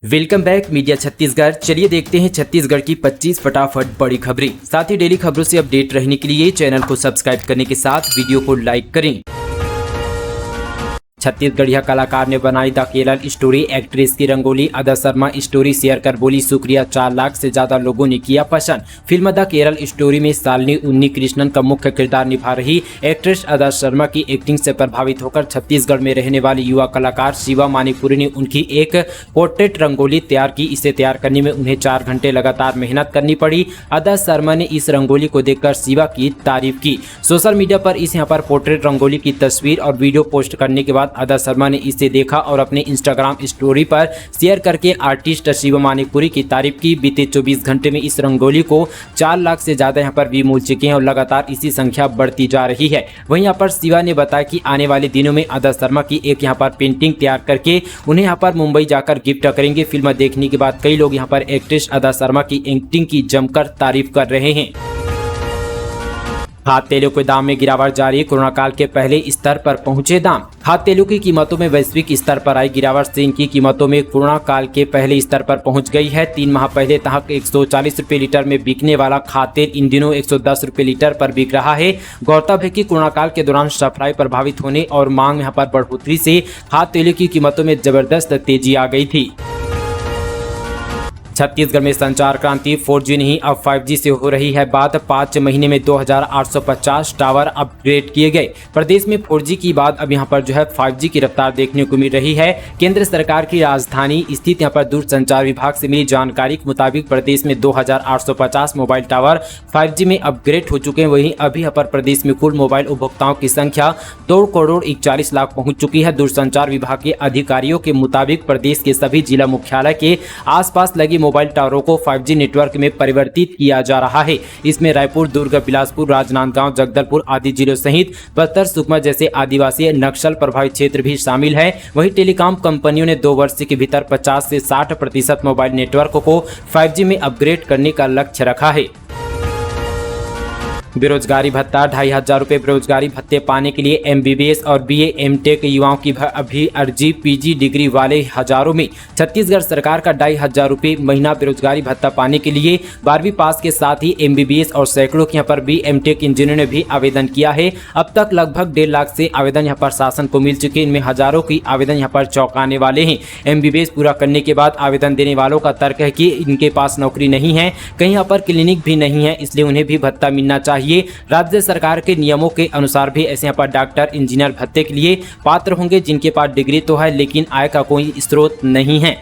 Welcome back media Chhattisgarh. चलिए देखते हैं छत्तीसगढ़ की 25 फटाफट बड़ी खबरें। साथ ही डेली खबरों से अपडेट रहने के लिए चैनल को सब्सक्राइब करने के साथ वीडियो को लाइक करें। छत्तीसगढ़िया कलाकार ने बनाई द केरल स्टोरी। एक्ट्रेस की रंगोली अदा शर्मा स्टोरी शेयर कर बोली शुक्रिया, 4 लाख से ज्यादा लोगों ने किया पसंद। फिल्म द केरल स्टोरी में शालिनी उन्नी कृष्णन का मुख्य किरदार निभा रही एक्ट्रेस अदा शर्मा की एक्टिंग से प्रभावित होकर छत्तीसगढ़ में रहने वाली युवा कलाकार शिवा मानिकपुरी ने उनकी एक पोर्ट्रेट रंगोली तैयार की। इसे तैयार करने में उन्हें 4 घंटे लगातार मेहनत करनी पड़ी। अदा शर्मा ने इस रंगोली को देखकर शिवा की तारीफ की। सोशल मीडिया पर इस यहाँ पर पोर्ट्रेट रंगोली की तस्वीर और वीडियो पोस्ट करने के बाद अदा शर्मा ने इसे देखा और अपने इंस्टाग्राम स्टोरी पर शेयर करके आर्टिस्ट शिवा मानिकपुरी की तारीफ की। बीते 24 घंटे में इस रंगोली को 4 लाख से ज्यादा यहाँ पर व्यू मिल चुके हैं और लगातार इसी संख्या बढ़ती जा रही है। वहीं यहाँ पर शिवा ने बताया कि आने वाले दिनों में अदा शर्मा की एक यहाँ पर पेंटिंग तैयार करके उन्हें यहाँ पर मुंबई जाकर गिफ्ट करेंगे। फिल्म देखने के बाद कई लोग यहाँ पर एक्ट्रेस अदा शर्मा की एक्टिंग की जमकर तारीफ कर रहे हैं। खाद्य तेलों के दाम में गिरावट जारी। कोरोना काल के पहले स्तर पर पहुंचे दाम। खाद्य तेलों की कीमतों में वैश्विक स्तर पर आई गिरावट से इनकी कीमतों में कोरोना काल के पहले स्तर पर पहुंच गई है। 3 माह पहले तक 140 रुपए लीटर में बिकने वाला खाद्य तेल इन दिनों 110 रुपए लीटर पर बिक रहा है। गौरतलब है कि कोरोना काल के दौरान सप्लाई प्रभावित होने और मांग यहाँ पर बढ़ोतरी से खाद्य तेलों की कीमतों में जबरदस्त तेजी आ गई थी। छत्तीसगढ़ में संचार क्रांति 4G नहीं अब 5G से हो रही है बात। 5 महीने में 2850 टावर अपग्रेड किए गए। प्रदेश में 4G की बाद अब यहां पर जो है 5G की रफ्तार देखने को मिल रही है। केंद्र सरकार की राजधानी स्थित यहां पर दूरसंचार विभाग से मिली जानकारी के मुताबिक प्रदेश में 2850 मोबाइल टावर 5G में अपग्रेड हो चुके हैं। वहीं अभी यहाँ पर प्रदेश में कुल मोबाइल उपभोक्ताओं की संख्या 2 करोड़ 41 लाख पहुंच चुकी है। दूरसंचार विभाग के अधिकारियों के मुताबिक प्रदेश के सभी जिला मुख्यालय के आसपास लगी मोबाइल टावरों को 5G नेटवर्क में परिवर्तित किया जा रहा है। इसमें रायपुर, दुर्ग, बिलासपुर, राजनांदगांव, जगदलपुर आदि जिलों सहित बस्तर, सुकमा जैसे आदिवासी नक्सल प्रभावित क्षेत्र भी शामिल है। वहीं टेलीकॉम कंपनियों ने 2 वर्ष के भीतर 50 से 60% मोबाइल नेटवर्क को 5G में अपग्रेड करने का लक्ष्य रखा है। बेरोजगारी भत्ता 2500 रुपये। बेरोजगारी भत्ते पाने के लिए MBBS और BA MTech युवाओं की अभी अर्जी। PG डिग्री वाले हजारों में छत्तीसगढ़ सरकार का 2500 रुपये महीना बेरोजगारी भत्ता पाने के लिए 12वीं पास के साथ ही MBBS और सैकड़ों के यहाँ पर BA MTech इंजीनियर ने भी आवेदन किया है। अब तक लगभग 1.5 लाख से आवेदन यहाँ पर शासन को मिल चुके। इनमें हजारों की आवेदन यहाँ पर चौंकाने वाले हैं। MBBS पूरा करने के बाद आवेदन देने वालों का तर्क है कि इनके पास नौकरी नहीं है, कहीं यहाँ पर क्लिनिक भी नहीं है, इसलिए उन्हें भी भत्ता मिलना चाहिए। राज्य सरकार के नियमों के अनुसार भी ऐसे यहाँ पर डॉक्टर, इंजीनियर भत्ते के लिए पात्र होंगे जिनके पास डिग्री तो है लेकिन आय का कोई स्रोत नहीं है।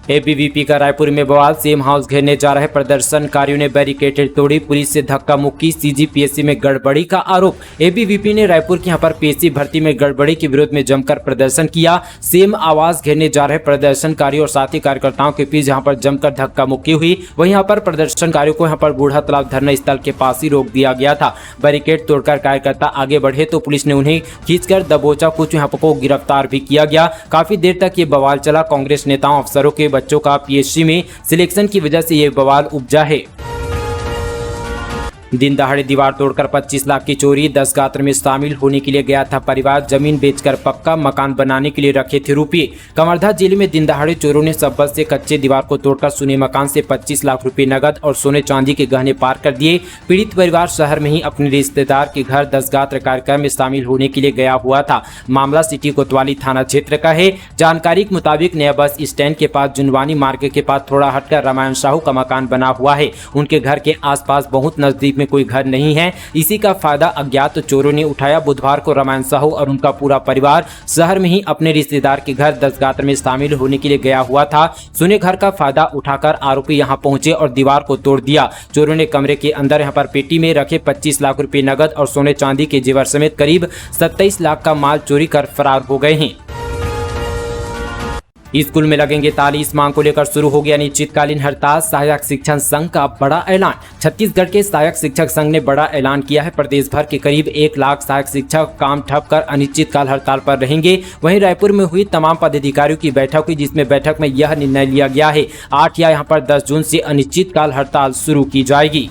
ABVP का रायपुर में बवाल। सेम हाउस घेरने जा रहे प्रदर्शनकारियों ने बैरिकेड तोड़ी। पुलिस से धक्का मुक्की। CGPSC में गड़बड़ी का आरोप। ABVP ने रायपुर के यहाँ पर PSC भर्ती में गड़बड़ी के विरोध में जमकर प्रदर्शन किया। सेम आवास घेरने जा रहे प्रदर्शनकारियों और साथी कार्यकर्ताओं के बीच यहाँ पर जमकर धक्का मुक्की हुई। वहीं यहाँ पर प्रदर्शनकारियों को यहाँ पर बूढ़ा तालाब धरना स्थल के पास ही रोक दिया गया था। बैरिकेड तोड़कर कार्यकर्ता आगे बढ़े तो पुलिस ने उन्हें खींचकर दबोचा। कुछ यहाँ को गिरफ्तार भी किया गया। काफी देर तक ये बवाल चला। कांग्रेस नेताओं, अफसरों के बच्चों का PSC में सिलेक्शन की वजह से यह बवाल उपजा है। दिन दहाड़े दीवार तोड़कर 25 लाख की चोरी। 10 गात्र में शामिल होने के लिए गया था परिवार। जमीन बेचकर पक्का मकान बनाने के लिए रखे थे रुपये। कवर्धा जिले में दिन दहाड़े चोरों ने सब्बल से कच्चे दीवार को तोड़कर सुने मकान से 25 लाख रुपए नगद और सोने चांदी के गहने पार कर दिए। पीड़ित परिवार शहर में ही अपने रिश्तेदार के घर 10 गात्र कार्यक्रम में शामिल होने के लिए गया हुआ था। मामला सिटी कोतवाली थाना क्षेत्र का है। जानकारी के मुताबिक नया बस स्टैंड के पास जुनवानी मार्ग के पास थोड़ा हटकर रामायण साहू का मकान बना हुआ है। उनके घर के आसपास बहुत नजदीक में कोई घर नहीं है। इसी का फायदा अज्ञात चोरों ने उठाया। बुधवार को रामायण साहू और उनका पूरा परिवार शहर में ही अपने रिश्तेदार के घर 10 गात्र में शामिल होने के लिए गया हुआ था। सुने घर का फायदा उठाकर आरोपी यहां पहुंचे और दीवार को तोड़ दिया। चोरों ने कमरे के अंदर यहां पर पेटी में रखे 25 लाख रुपए नगद और सोने चांदी के जेवर समेत करीब 27 लाख का माल चोरी कर फरार हो गए हैं। स्कूल में लगेंगे ताली। इस मांग को लेकर शुरू हो गया अनिश्चितकालीन हड़ताल। सहायक शिक्षक संघ का बड़ा ऐलान। छत्तीसगढ़ के सहायक शिक्षक संघ ने बड़ा ऐलान किया है। प्रदेश भर के करीब 1 लाख सहायक शिक्षक काम ठप कर अनिश्चितकाल हड़ताल पर रहेंगे। वहीं रायपुर में हुई तमाम पदाधिकारियों की बैठक हुई जिसमें बैठक में यह निर्णय लिया गया है 8 या यहाँ पर 10 जून से अनिश्चितकाल हड़ताल शुरू की जाएगी।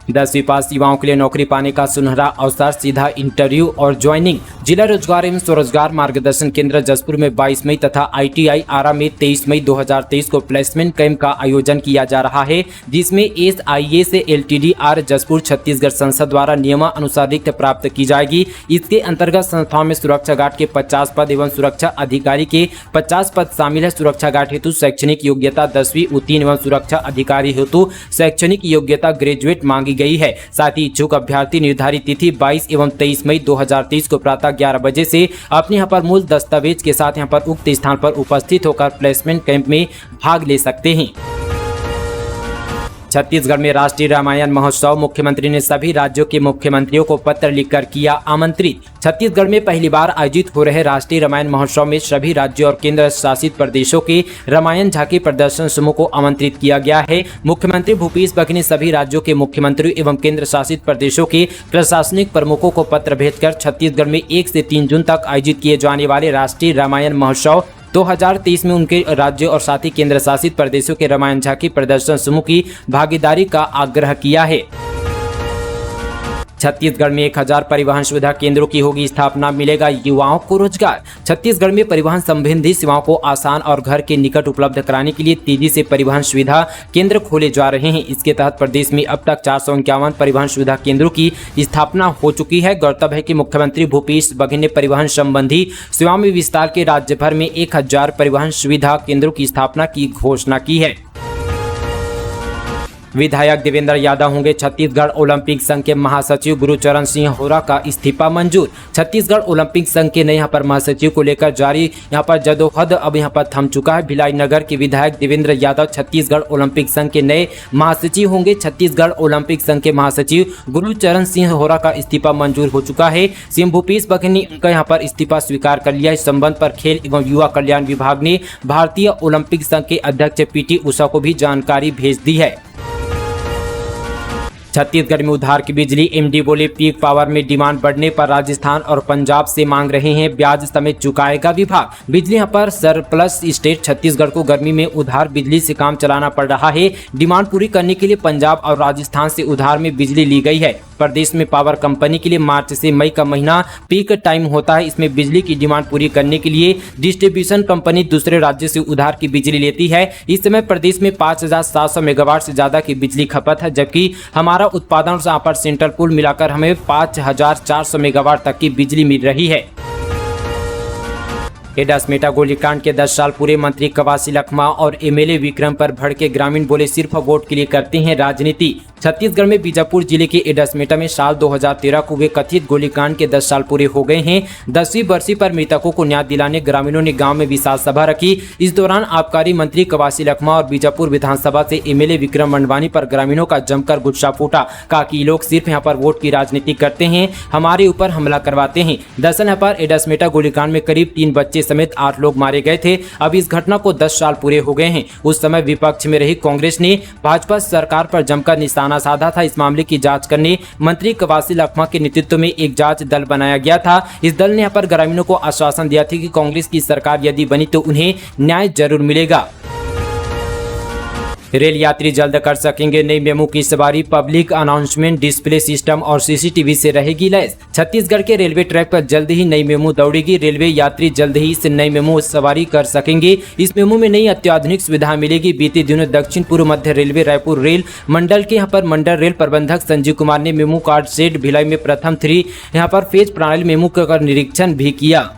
10वीं पास युवाओं के लिए नौकरी पाने का सुनहरा अवसर, सीधा इंटरव्यू और ज्वाइनिंग। जिला रोजगार एवं स्वरोजगार मार्गदर्शन केंद्र जसपुर में 22 मई तथा ITI आरा में 23 मई 2023 को प्लेसमेंट कैंप का आयोजन किया जा रहा है, जिसमें SIA से LTDR जसपुर छत्तीसगढ़ संसद द्वारा नियमानुसार रिक्त प्राप्त की जाएगी। इसके अंतर्गत संस्थाओं में सुरक्षा गार्ड के 50 पद एवं सुरक्षा अधिकारी के 50 पद शामिल है। सुरक्षा गार्ड हेतु शैक्षणिक योग्यता 10वीं उत्तीर्ण एवं सुरक्षा अधिकारी हेतु शैक्षणिक योग्यता ग्रेजुएट मांगी गई है। साथ ही इच्छुक अभ्यर्थी निर्धारित तिथि 22 एवं 23 मई 2023 को प्रातः 11 बजे से अपने यहाँ पर मूल दस्तावेज के साथ यहाँ पर उक्त स्थान पर उपस्थित होकर प्लेसमेंट कैंप में भाग ले सकते हैं। छत्तीसगढ़ में राष्ट्रीय रामायण महोत्सव, मुख्यमंत्री ने सभी राज्यों के मुख्यमंत्रियों को पत्र लिखकर किया आमंत्रित। छत्तीसगढ़ में पहली बार आयोजित हो रहे राष्ट्रीय रामायण महोत्सव में सभी राज्यों और केंद्र शासित प्रदेशों के रामायण झांकी प्रदर्शन समूह को आमंत्रित किया गया है। मुख्यमंत्री भूपेश बघेल ने सभी राज्यों के मुख्यमंत्रियों एवं केंद्र शासित प्रदेशों के प्रशासनिक प्रमुखों को पत्र भेजकर छत्तीसगढ़ में 1 से 3 जून तक आयोजित किए जाने वाले राष्ट्रीय रामायण महोत्सव 2023 में उनके राज्यों और साथ ही केंद्र शासित प्रदेशों के रामायण झांकी प्रदर्शन समूह की भागीदारी का आग्रह किया है। छत्तीसगढ़ में 1000 परिवहन सुविधा केंद्रों की होगी स्थापना, मिलेगा युवाओं को रोजगार। छत्तीसगढ़ में परिवहन संबंधी सेवाओं को आसान और घर के निकट उपलब्ध कराने के लिए तेजी से परिवहन सुविधा केंद्र खोले जा रहे हैं। इसके तहत प्रदेश में अब तक 451 परिवहन सुविधा केंद्रों की स्थापना हो चुकी है। गौरतलब है कि मुख्यमंत्री भूपेश बघेल ने परिवहन संबंधी सेवाओं में विस्तार के राज्य भर में 1000 परिवहन सुविधा केंद्रों की स्थापना की घोषणा की है। विधायक देवेंद्र यादव होंगे छत्तीसगढ़ ओलंपिक संघ के महासचिव, गुरुचरण सिंह होरा का इस्तीफा मंजूर। छत्तीसगढ़ ओलंपिक संघ के नए यहाँ पर महासचिव को लेकर जारी यहाँ पर जदोजहद अब यहाँ पर थम चुका है। भिलाई नगर के विधायक देवेंद्र यादव छत्तीसगढ़ ओलंपिक संघ के नए महासचिव होंगे। छत्तीसगढ़ ओलंपिक संघ के महासचिव गुरुचरण सिंह होरा का इस्तीफा मंजूर हो चुका है। सीएम भूपेश बघेल ने उनका यहाँ पर इस्तीफा स्वीकार कर लिया। इस संबंध पर खेल एवं युवा कल्याण विभाग ने भारतीय ओलंपिक संघ के अध्यक्ष PT उषा को भी जानकारी भेज दी है। छत्तीसगढ़ में उधार की बिजली, MD बोले पीक पावर में डिमांड बढ़ने पर राजस्थान और पंजाब से मांग रहे हैं ब्याज समेत चुकाएगा विभाग। बिजली यहाँ पर सरप्लस स्टेट छत्तीसगढ़ को गर्मी में उधार बिजली से काम चलाना पड़ रहा है। डिमांड पूरी करने के लिए पंजाब और राजस्थान से उधार में बिजली ली गई है। प्रदेश में पावर कंपनी के लिए मार्च से मई का महीना पीक टाइम होता है। इसमें बिजली की डिमांड पूरी करने के लिए डिस्ट्रीब्यूशन कंपनी दूसरे राज्य से उधार की बिजली लेती है। इस समय प्रदेश में 5700 मेगावाट से ज्यादा की बिजली खपत है, जबकि हमारा उत्पादन से यहाँ पर सेंट्रल पूल मिलाकर हमें 5400 मेगावाट तक की बिजली मिल रही है। एडासमेटा गोलीकांड के 10 साल पूरे, मंत्री कवासी लखमा और MLA विक्रम पर भड़के ग्रामीण, बोले सिर्फ वोट के लिए करते हैं राजनीति। छत्तीसगढ़ में बीजापुर जिले के एडासमेटा में साल 2013 को हुए कथित गोलीकांड के 10 साल पूरे हो गए हैं। 10वीं बरसी पर मृतकों को न्याय दिलाने ग्रामीणों ने गांव में विशाल सभा रखी। इस दौरान आबकारी मंत्री कवासी लखमा और बीजापुर विधानसभा से MLA विक्रम मंडवानी पर ग्रामीणों का जमकर गुस्सा फूटा। कहा कि लोग सिर्फ यहाँ पर वोट की राजनीति करते हैं, हमारे ऊपर हमला करवाते हैं। दरअसल यहाँ पर एडासमेटा गोलीकांड में करीब 3 बच्चे समेत 8 लोग मारे गए थे। अब इस घटना को 10 साल पूरे हो गए हैं। उस समय विपक्ष में रही कांग्रेस ने भाजपा सरकार पर जमकर निशाना साधा था। इस मामले की जांच करने मंत्री कवासी लखमा के नेतृत्व में एक जांच दल बनाया गया था। इस दल ने यहाँ पर ग्रामीणों को आश्वासन दिया था कि कांग्रेस की सरकार यदि बनी तो उन्हें न्याय जरूर मिलेगा। रेल यात्री जल्द कर सकेंगे नई मेमू की सवारी, पब्लिक अनाउंसमेंट डिस्प्ले सिस्टम और CCTV से रहेगी लैस। छत्तीसगढ़ के रेलवे ट्रैक पर जल्द ही नई मेमू दौड़ेगी। रेलवे यात्री जल्द ही इस नई मेमू सवारी कर सकेंगे। इस मेमू में नई अत्याधुनिक सुविधा मिलेगी। बीते दिनों दक्षिण पूर्व मध्य रेलवे रायपुर रेल मंडल के यहाँ पर मंडल रेल प्रबंधक संजीव कुमार ने मेमू कार्ड सेट भिलाई में प्रथम 3 यहाँ पर फेज प्रणाली मेमू का निरीक्षण भी किया।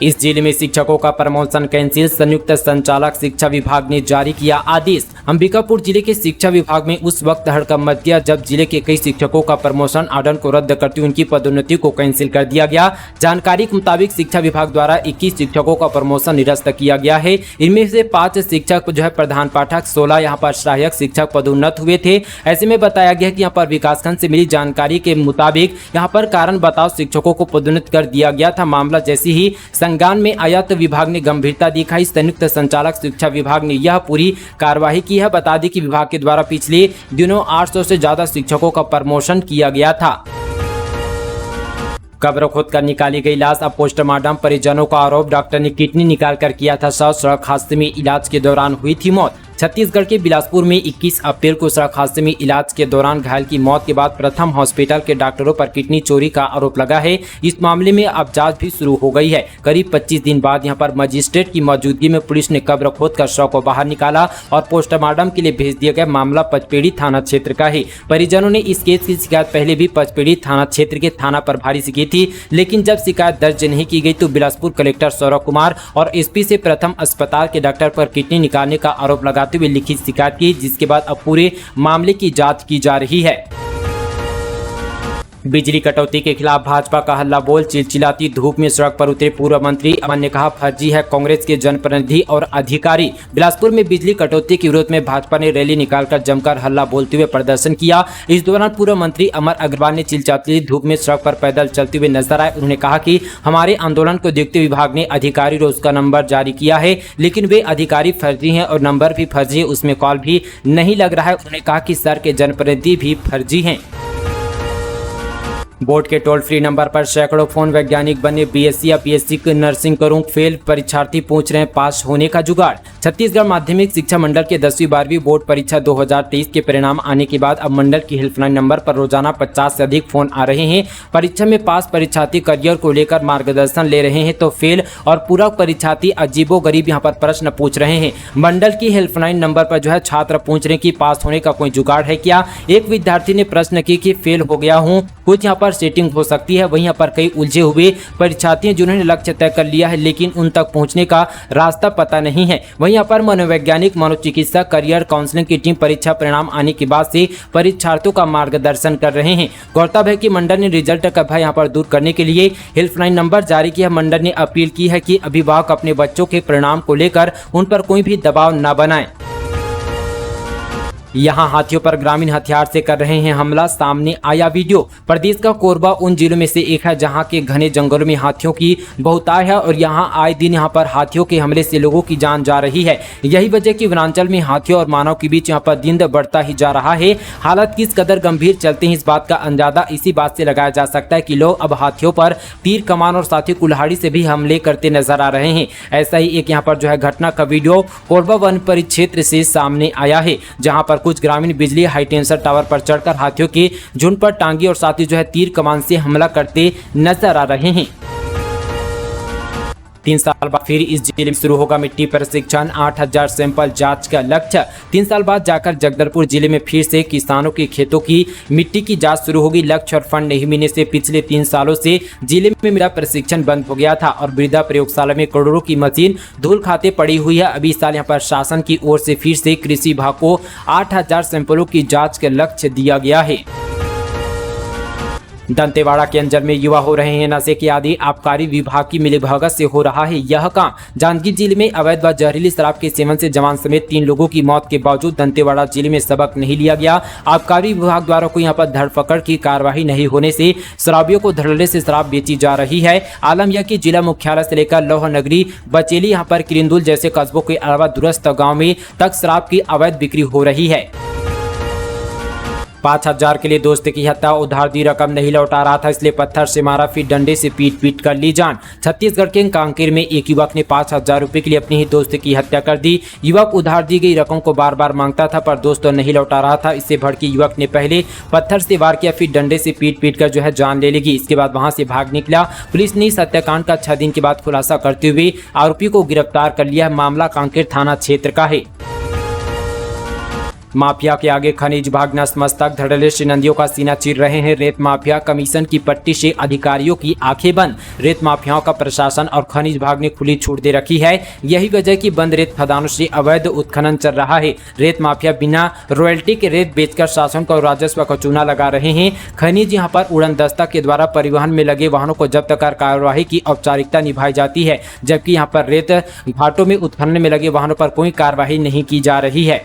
इस जिले में शिक्षकों का प्रमोशन कैंसिल, संयुक्त संचालक शिक्षा विभाग ने जारी किया आदेश। अंबिकापुर जिले के शिक्षा विभाग में उस वक्त हड़कंप मच गया जब जिले के कई शिक्षकों का प्रमोशन ऑर्डर को रद्द करते हुए उनकी पदोन्नति को कैंसिल कर दिया गया। जानकारी के मुताबिक शिक्षा विभाग द्वारा 21 शिक्षकों का प्रमोशन निरस्त किया गया है। इनमें से 5 शिक्षक जो है प्रधान पाठक, 16 यहाँ पर सहायक शिक्षक पदोन्नत हुए थे। ऐसे में बताया गया कि यहाँ पर विकासखंड से मिली जानकारी के मुताबिक यहाँ पर कारण बताओ शिक्षकों को पदोन्नत कर दिया गया था। मामला जैसे ही संज्ञान में आया तो विभाग ने गंभीरता दिखाई। संयुक्त संचालक शिक्षा विभाग ने यह पूरी कार्रवाई की है। बता दें कि विभाग के द्वारा पिछले दिनों 800 से ज्यादा शिक्षकों का प्रमोशन किया गया था। कब्र खोद कर निकाली गई लाश, अब पोस्टमार्टम। परिजनों का आरोप, डॉक्टर ने किडनी निकालकर किया था शव। सड़क हादसे में इलाज के दौरान हुई थी मौत। छत्तीसगढ़ के बिलासपुर में 21 अप्रैल को सड़क हादसे में इलाज के दौरान घायल की मौत के बाद प्रथम हॉस्पिटल के डॉक्टरों पर किडनी चोरी का आरोप लगा है। इस मामले में अब जांच भी शुरू हो गई है। करीब 25 दिन बाद यहां पर मजिस्ट्रेट की मौजूदगी में पुलिस ने कब्र खोदकर शव को बाहर निकाला और पोस्टमार्टम के लिए भेज दिया गया। मामला पचपेड़ी थाना क्षेत्र का है। परिजनों ने इस केस की शिकायत पहले भी पचपेड़ी थाना क्षेत्र के थाना प्रभारी से की थी, लेकिन जब शिकायत दर्ज नहीं की गई तो बिलासपुर कलेक्टर सौरभ कुमार और एसपी से प्रथम अस्पताल के डॉक्टर पर किडनी निकालने का आरोप लगाते हुए लिखित शिकायत की, जिसके बाद अब पूरे मामले की जांच की जा रही है। बिजली कटौती के खिलाफ भाजपा का हल्ला बोल। चिलचिलाती धूप में सड़क पर उतरे पूर्व मंत्री अमन ने कहा, फर्जी है कांग्रेस के जनप्रतिनिधि और अधिकारी। बिलासपुर में बिजली कटौती के विरोध में भाजपा ने रैली निकालकर जमकर हल्ला बोलते हुए प्रदर्शन किया। इस दौरान पूर्व मंत्री अमर अग्रवाल ने चिलचिलाती धूप में सड़क पर पैदल चलते हुए नजर आए। उन्होंने कहा कि हमारे आंदोलन को देखते विभाग ने अधिकारी रोज का नंबर जारी किया है, लेकिन वे अधिकारी फर्जी हैं और नंबर भी फर्जी है, उसमें कॉल भी नहीं लग रहा है। उन्होंने कहा कि सर के जनप्रतिनिधि भी फर्जी हैं। बोर्ड के टोल फ्री नंबर पर सैकड़ों फोन वैज्ञानिक बने बीएससी या पीएचडी नर्सिंग करूं फेल, परीक्षार्थी पूछ रहे हैं पास होने का जुगाड़। छत्तीसगढ़ माध्यमिक शिक्षा मंडल के 10वीं 12वीं बोर्ड परीक्षा 2023 के परिणाम आने के बाद अब मंडल की हेल्पलाइन नंबर पर रोजाना 50 से अधिक फोन आ रहे हैं। परीक्षा में पास परीक्षार्थी करियर को लेकर मार्गदर्शन ले रहे हैं तो फेल और पूरक परीक्षार्थी अजीबोगरीब यहाँ पर प्रश्न पूछ रहे हैं। मंडल की हेल्पलाइन नंबर पर जो है छात्र पूछ रहे हैं कि पास होने का कोई जुगाड़ है क्या। एक विद्यार्थी ने प्रश्न की कि फेल हो गया हूँ, कुछ यहाँ पर सेटिंग हो सकती है। वहीं यहाँ पर कई उलझे हुए परीक्षार्थी जिन्होंने लक्ष्य तय कर लिया है लेकिन उन तक पहुंचने का रास्ता पता नहीं है। वहीं यहाँ पर मनोवैज्ञानिक, मनोचिकित्सक, करियर काउंसलिंग की टीम परीक्षा परिणाम आने के बाद से परीक्षार्थियों का मार्गदर्शन कर रहे हैं। गौरतलब है कि मंडल ने रिजल्ट का भय यहाँ पर दूर करने के लिए हेल्पलाइन नंबर जारी किया। मंडल ने अपील की है कि अभिभावक अपने बच्चों के परिणाम को लेकर उन पर कोई भी दबाव न बनाएं। यहाँ हाथियों पर ग्रामीण हथियार से कर रहे हैं हमला, सामने आया वीडियो। प्रदेश का कोरबा उन जिलों में से एक है जहाँ के घने जंगलों में हाथियों की बहुतायत है और यहाँ आए दिन यहाँ पर हाथियों के हमले से लोगों की जान जा रही है। यही वजह कि वनांचल में हाथियों और मानव के बीच यहाँ पर दिन बढ़ता ही जा रहा है। हालात किस कदर गंभीर चलते हैं इस बात का अंदाजा इसी बात से लगाया जा सकता है कि लोग अब हाथियों पर तीर कमान और साथ ही कुल्हाड़ी से भी हमले करते नजर आ रहे हैं। ऐसा ही एक यहाँ पर जो है घटना का वीडियो कोरबा वन परिक्षेत्र से सामने आया है, जहाँ पर कुछ ग्रामीण बिजली हाई टेंशन टावर पर चढ़कर हाथियों के झुंड पर टांगी और साथ ही जो है तीर कमान से हमला करते नजर आ रहे हैं। 3 साल बाद फिर इस जिले में शुरू होगा मिट्टी प्रशिक्षण, 8000 सैंपल जांच का लक्ष्य। 3 साल बाद जाकर जगदलपुर जिले में फिर से किसानों के खेतों की मिट्टी की जांच शुरू होगी। लक्ष्य और फंड नहीं मिलने से पिछले 3 सालों से जिले में मेरा प्रशिक्षण बंद हो गया था और मृदा प्रयोगशाला में करोड़ों की मशीन धूल खाते पड़ी हुई है। अभी इस साल यहाँ पर शासन की ओर से फिर से कृषि विभाग को 8000 सैंपलों की जाँच का लक्ष्य दिया गया है। दंतेवाड़ा के अंजर में युवा हो रहे हैं नशे के आदि, आबकारी विभाग की मिलीभगत से हो रहा है यह काम। जांजगीर जिले में अवैध व जहरीली शराब के सेवन से जवान समेत 3 लोगों की मौत के बावजूद दंतेवाड़ा जिले में सबक नहीं लिया गया। आबकारी विभाग द्वारा कोई यहाँ पर धरपकड़ की कार्रवाई नहीं होने से शराबियों को धड़ल्ले से शराब बेची जा रही है। आलम यह कि जिला मुख्यालय से लेकर लौह नगरी, बचेली, यहाँ पर किरिंदुल जैसे कस्बों के अलावा दूरस्थ गाँव में तक शराब की अवैध बिक्री हो रही है। 5000 के लिए दोस्त की हत्या, उधार दी रकम नहीं लौटा रहा था इसलिए पत्थर से मारा, फिर डंडे से पीट कर ली जान। छत्तीसगढ़ के कांकेर में एक युवक ने 5000 रुपए के लिए अपने ही दोस्त की हत्या कर दी। युवक उधार दी गई रकम को बार बार मांगता था पर दोस्त नहीं लौटा रहा था। इससे भड़के युवक ने पहले पत्थर से वार किया, फिर डंडे से पीट कर जो है जान ले लेगी। इसके बाद वहां से भाग निकला। पुलिस ने इस हत्याकांड का 6 दिन के बाद खुलासा करते हुए आरोपी को गिरफ्तार कर लिया। मामला कांकेर थाना क्षेत्र का है। माफिया के आगे खनिज विभाग नतमस्तक, धड़ल्ले से नदियों का सीना चीर रहे हैं रेत माफिया। कमीशन की पट्टी से अधिकारियों की आंखें बंद। रेत माफियाओं का प्रशासन और खनिज विभाग ने खुली छूट दे रखी है। यही वजह कि बंद रेत खदानों से अवैध उत्खनन चल रहा है। रेत माफिया बिना रॉयल्टी के रेत बेचकर शासन को राजस्व का चूना लगा रहे हैं। खनिज यहाँ पर उड़न दस्ता के द्वारा परिवहन में लगे वाहनों को जब्त कर कार्यवाही की औपचारिकता निभाई जाती है, जबकि यहाँ पर रेत घाटों में उत्खनन में लगे वाहनों पर कोई कार्रवाई नहीं की जा रही है।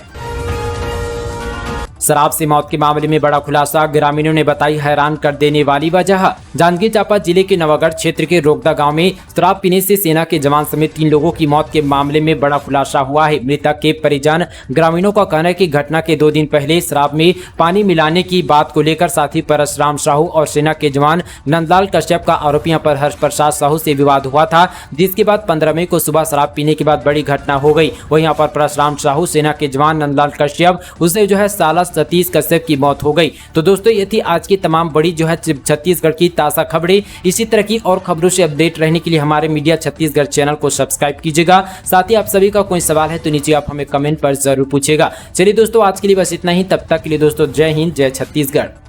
शराब से मौत के मामले में बड़ा खुलासा, ग्रामीणों ने बताई हैरान कर देने वाली वजह। जांजगीर चांपा जिले के नवागढ़ क्षेत्र के रोकदा गांव में शराब पीने से सेना के जवान समेत 3 लोगों की मौत के मामले में बड़ा खुलासा हुआ है। मृतक के परिजन ग्रामीणों का कहना है कि घटना के 2 दिन पहले शराब में पानी मिलाने की बात को लेकर साथी परशुराम साहू और सेना के जवान नंदलाल कश्यप का आरोपियों पर हर्ष प्रसाद साहू से विवाद हुआ था, जिसके बाद 15 मई को सुबह शराब पीने के बाद बड़ी घटना हो गई। वहीं यहाँ पर परशुराम साहू, सेना के जवान नंदलाल कश्यप, उससे जो है साला सतीश कश्यप की मौत हो गई। तो दोस्तों ये थी आज की तमाम बड़ी जो है छत्तीसगढ़ की ताज़ा खबरें। इसी तरह की और खबरों से अपडेट रहने के लिए हमारे मीडिया छत्तीसगढ़ चैनल को सब्सक्राइब कीजिएगा। साथ ही आप सभी का कोई सवाल है तो नीचे आप हमें कमेंट पर जरूर पूछेगा। चलिए दोस्तों आज के लिए बस इतना ही, तब तक के लिए दोस्तों जय हिंद, जय छत्तीसगढ़।